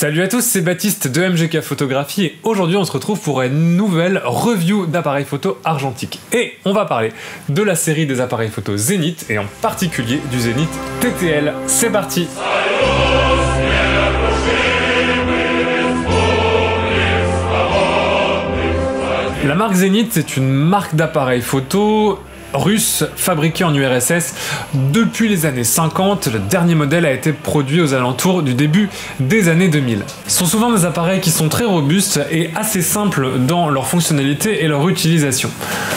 Salut à tous, c'est Baptiste de MGK Photographie et aujourd'hui on se retrouve pour une nouvelle review d'appareils photo argentiques. Et on va parler de la série des appareils photo Zenith et en particulier du Zenith TTL. C'est parti! La marque Zenith, c'est une marque d'appareils photo russe fabriqué en URSS depuis les années 50. Le dernier modèle a été produit aux alentours du début des années 2000. Ce sont souvent des appareils qui sont très robustes et assez simples dans leur fonctionnalité et leur utilisation.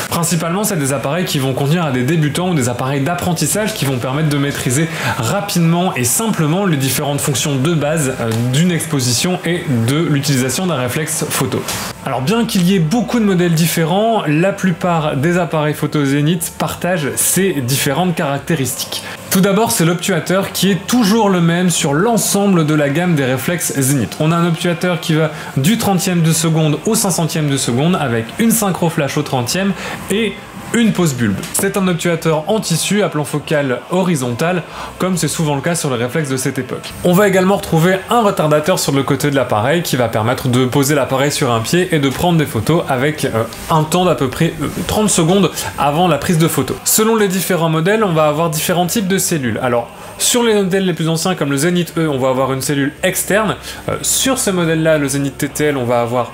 Principalement, c'est des appareils qui vont convenir à des débutants ou des appareils d'apprentissage qui vont permettre de maîtriser rapidement et simplement les différentes fonctions de base d'une exposition et de l'utilisation d'un réflexe photo. Alors bien qu'il y ait beaucoup de modèles différents, la plupart des appareils photo Zenith partagent ces différentes caractéristiques. Tout d'abord, c'est l'obtuateur qui est toujours le même sur l'ensemble de la gamme des réflexes Zenith. On a un obtuateur qui va du 30e de seconde au 500e de seconde avec une synchro flash au 30e et une pose bulbe. C'est un obtuateur en tissu à plan focal horizontal, comme c'est souvent le cas sur les réflexes de cette époque. On va également retrouver un retardateur sur le côté de l'appareil qui va permettre de poser l'appareil sur un pied et de prendre des photos avec un temps d'à peu près 30 secondes avant la prise de photo. Selon les différents modèles, on va avoir différents types de cellules. Alors, sur les modèles les plus anciens comme le Zenith E, on va avoir une cellule externe. Sur ce modèle-là, le Zenith TTL, on va avoir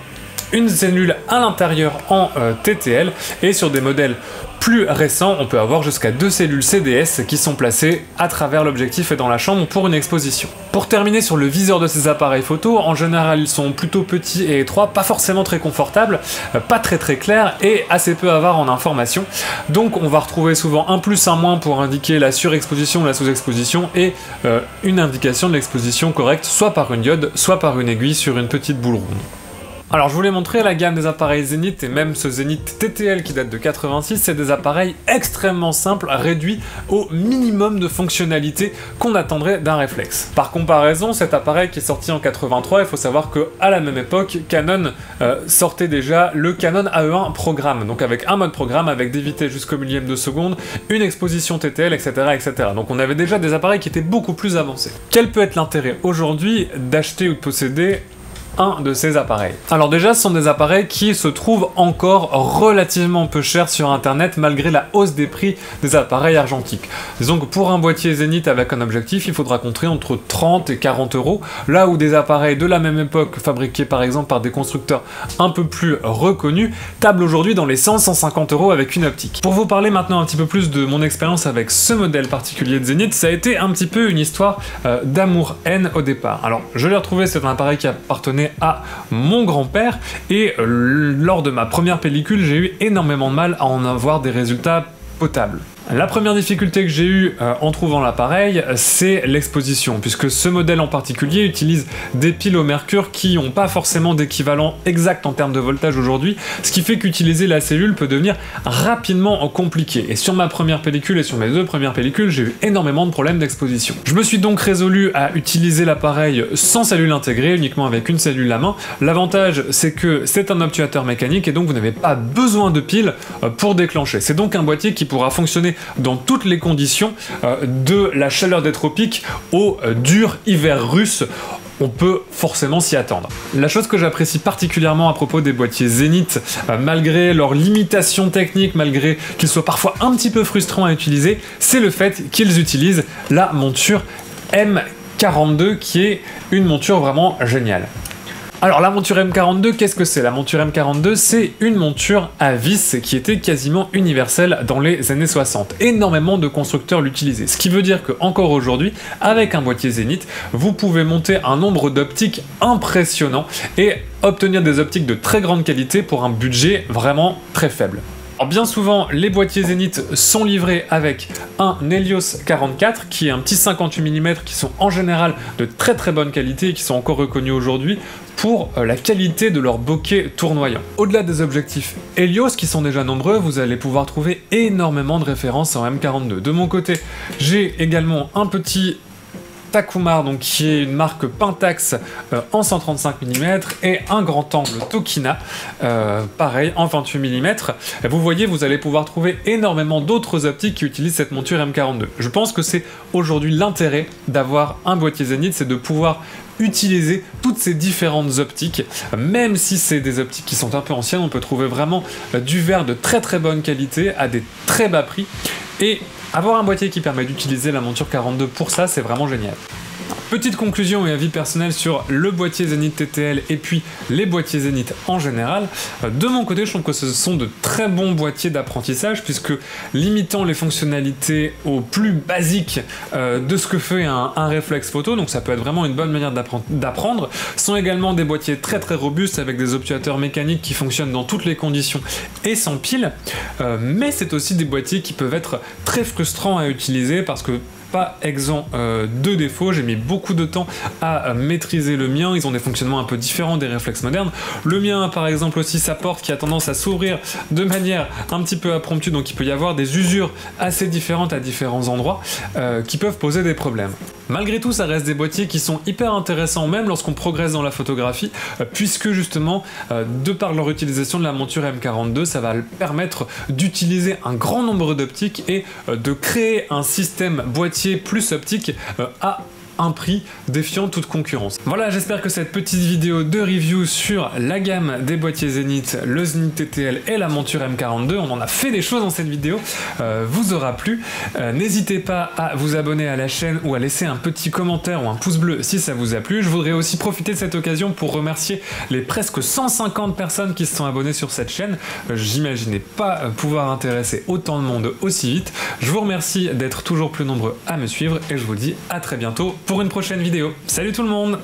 une cellule à l'intérieur en TTL, et sur des modèles plus récents, on peut avoir jusqu'à 2 cellules CDS qui sont placées à travers l'objectif et dans la chambre pour une exposition. Pour terminer sur le viseur de ces appareils photo, en général ils sont plutôt petits et étroits, pas forcément très confortables, pas très clairs et assez peu avares en information. Donc on va retrouver souvent un plus, un moins pour indiquer la surexposition ou la sous-exposition et une indication de l'exposition correcte, soit par une diode, soit par une aiguille sur une petite boule ronde. Alors je voulais montrer la gamme des appareils Zenith et même ce Zenith TTL qui date de 86, c'est des appareils extrêmement simples, réduits au minimum de fonctionnalités qu'on attendrait d'un réflexe. Par comparaison, cet appareil qui est sorti en 83, il faut savoir qu'à la même époque, Canon sortait déjà le Canon AE1 programme, donc avec un mode programme, avec des vitesses jusqu'au millième de seconde, une exposition TTL, etc., etc. Donc on avait déjà des appareils qui étaient beaucoup plus avancés. Quel peut être l'intérêt aujourd'hui d'acheter ou de posséder un de ces appareils? Alors déjà, ce sont des appareils qui se trouvent encore relativement peu chers sur internet malgré la hausse des prix des appareils argentiques. Disons que pour un boîtier Zenith avec un objectif, il faudra compter entre 30 et 40 euros, là où des appareils de la même époque fabriqués par exemple par des constructeurs un peu plus reconnus tablent aujourd'hui dans les 100-150 euros avec une optique. Pour vous parler maintenant un petit peu plus de mon expérience avec ce modèle particulier de Zenith, ça a été un petit peu une histoire d'amour-haine au départ. Alors je l'ai retrouvé, c'est un appareil qui appartenait à mon grand-père et lors de ma première pellicule, j'ai eu énormément de mal à en avoir des résultats potables. La première difficulté que j'ai eue en trouvant l'appareil, c'est l'exposition, puisque ce modèle en particulier utilise des piles au mercure qui n'ont pas forcément d'équivalent exact en termes de voltage aujourd'hui, ce qui fait qu'utiliser la cellule peut devenir rapidement compliqué. Et sur ma première pellicule et sur mes 2 premières pellicules, j'ai eu énormément de problèmes d'exposition. Je me suis donc résolu à utiliser l'appareil sans cellule intégrée, uniquement avec une cellule à main. L'avantage, c'est que c'est un obtuateur mécanique et donc vous n'avez pas besoin de piles pour déclencher. C'est donc un boîtier qui pourra fonctionner dans toutes les conditions, de la chaleur des tropiques au dur hiver russe. On peut forcément s'y attendre. La chose que j'apprécie particulièrement à propos des boîtiers Zenith, malgré leurs limitations techniques, malgré qu'ils soient parfois un petit peu frustrants à utiliser, c'est le fait qu'ils utilisent la monture M42 qui est une monture vraiment géniale. Alors la monture M42, qu'est-ce que c'est? La monture M42, c'est une monture à vis qui était quasiment universelle dans les années 60. Énormément de constructeurs l'utilisaient. Ce qui veut dire qu'encore aujourd'hui, avec un boîtier Zenith, vous pouvez monter un nombre d'optiques impressionnant et obtenir des optiques de très grande qualité pour un budget vraiment très faible. Alors bien souvent, les boîtiers Zenith sont livrés avec un Helios 44 qui est un petit 58 mm qui sont en général de très bonne qualité et qui sont encore reconnus aujourd'hui pour la qualité de leur bokeh tournoyant. Au-delà des objectifs Helios qui sont déjà nombreux, vous allez pouvoir trouver énormément de références en M42. De mon côté, j'ai également un petit Takumar, donc qui est une marque Pentax en 135 mm et un grand angle Tokina, pareil en 28 mm. Vous voyez, vous allez pouvoir trouver énormément d'autres optiques qui utilisent cette monture M42. Je pense que c'est aujourd'hui l'intérêt d'avoir un boîtier Zenith, c'est de pouvoir utiliser toutes ces différentes optiques. Même si c'est des optiques qui sont un peu anciennes, on peut trouver vraiment du verre de très très bonne qualité à des très bas prix, et avoir un boîtier qui permet d'utiliser la monture 42 pour ça, c'est vraiment génial. Petite conclusion et avis personnel sur le boîtier Zenith TTL et puis les boîtiers Zenith en général. De mon côté, je trouve que ce sont de très bons boîtiers d'apprentissage, puisque limitant les fonctionnalités au plus basique de ce que fait un réflexe photo, donc ça peut être vraiment une bonne manière d'apprendre. Ce sont également des boîtiers très très robustes avec des obturateurs mécaniques qui fonctionnent dans toutes les conditions et sans pile, mais c'est aussi des boîtiers qui peuvent être très frustrants à utiliser parce que pas exempt de défauts. J'ai mis beaucoup de temps à maîtriser le mien. Ils ont des fonctionnements un peu différents des réflexes modernes. Le mien, par exemple, aussi sa porte qui a tendance à s'ouvrir de manière un petit peu impromptue, donc il peut y avoir des usures assez différentes à différents endroits qui peuvent poser des problèmes. Malgré tout, ça reste des boîtiers qui sont hyper intéressants, même lorsqu'on progresse dans la photographie, puisque justement, de par leur utilisation de la monture M42, ça va permettre d'utiliser un grand nombre d'optiques et de créer un système boîtier plus optique à un prix défiant toute concurrence. Voilà, j'espère que cette petite vidéo de review sur la gamme des boîtiers Zenith, le Zenith TTL et la monture M42, on en a fait des choses dans cette vidéo, vous aura plu. N'hésitez pas à vous abonner à la chaîne ou à laisser un petit commentaire ou un pouce bleu si ça vous a plu. Je voudrais aussi profiter de cette occasion pour remercier les presque 150 personnes qui se sont abonnées sur cette chaîne. J'imaginais pas pouvoir intéresser autant de monde aussi vite. Je vous remercie d'être toujours plus nombreux à me suivre et je vous dis à très bientôt pour une prochaine vidéo. Salut tout le monde!